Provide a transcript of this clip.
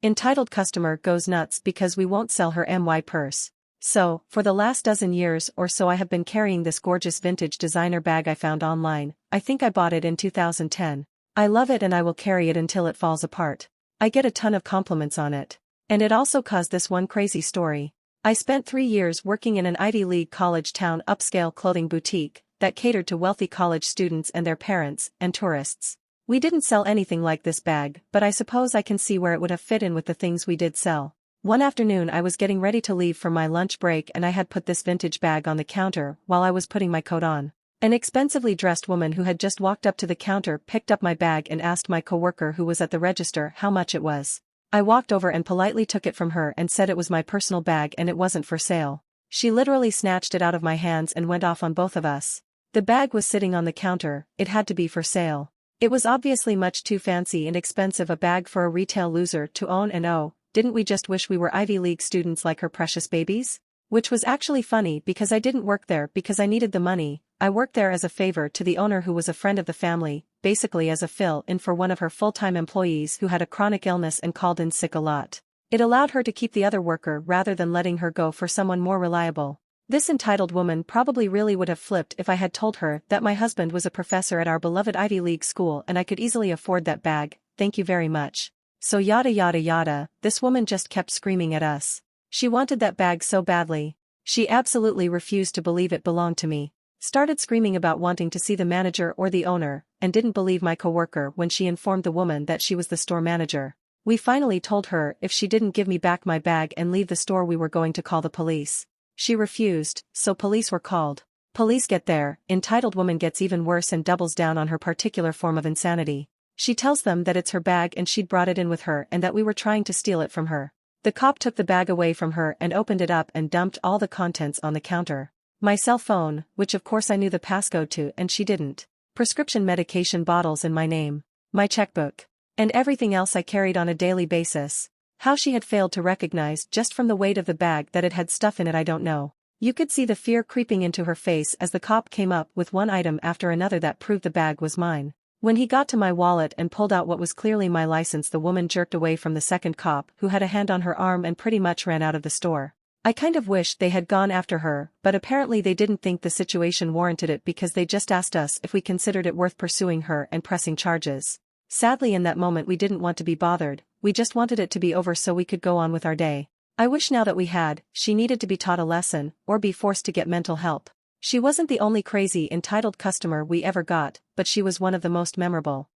Entitled customer goes nuts because we won't sell her MY purse. So, for the last dozen years or so I have been carrying this gorgeous vintage designer bag I found online. I think I bought it in 2010. I love it and I will carry it until it falls apart. I get a ton of compliments on it. And it also caused this one crazy story. I spent 3 years working in an Ivy League college town upscale clothing boutique that catered to wealthy college students and their parents and tourists. We didn't sell anything like this bag, but I suppose I can see where it would have fit in with the things we did sell. One afternoon I was getting ready to leave for my lunch break and I had put this vintage bag on the counter while I was putting my coat on. An expensively dressed woman who had just walked up to the counter picked up my bag and asked my coworker who was at the register how much it was. I walked over and politely took it from her and said it was my personal bag and it wasn't for sale. She literally snatched it out of my hands and went off on both of us. The bag was sitting on the counter, it had to be for sale. It was obviously much too fancy and expensive a bag for a retail loser to own, and oh, didn't we just wish we were Ivy League students like her precious babies? Which was actually funny because I didn't work there because I needed the money. I worked there as a favor to the owner who was a friend of the family, basically as a fill-in for one of her full-time employees who had a chronic illness and called in sick a lot. It allowed her to keep the other worker rather than letting her go for someone more reliable. This entitled woman probably really would have flipped if I had told her that my husband was a professor at our beloved Ivy League school and I could easily afford that bag, thank you very much. So yada yada yada, this woman just kept screaming at us. She wanted that bag so badly. She absolutely refused to believe it belonged to me. Started screaming about wanting to see the manager or the owner, and didn't believe my coworker when she informed the woman that she was the store manager. We finally told her if she didn't give me back my bag and leave the store we were going to call the police. She refused, so police were called. Police get there, entitled woman gets even worse and doubles down on her particular form of insanity. She tells them that it's her bag and she'd brought it in with her and that we were trying to steal it from her. The cop took the bag away from her and opened it up and dumped all the contents on the counter. My cell phone, which of course I knew the passcode to and she didn't. Prescription medication bottles in my name. My checkbook. And everything else I carried on a daily basis. How she had failed to recognize just from the weight of the bag that it had stuff in it I don't know. You could see the fear creeping into her face as the cop came up with one item after another that proved the bag was mine. When he got to my wallet and pulled out what was clearly my license, the woman jerked away from the second cop who had a hand on her arm and pretty much ran out of the store. I kind of wished they had gone after her, but apparently they didn't think the situation warranted it because they just asked us if we considered it worth pursuing her and pressing charges. Sadly in that moment we didn't want to be bothered, we just wanted it to be over so we could go on with our day. I wish now that we had, she needed to be taught a lesson, or be forced to get mental help. She wasn't the only crazy entitled customer we ever got, but she was one of the most memorable.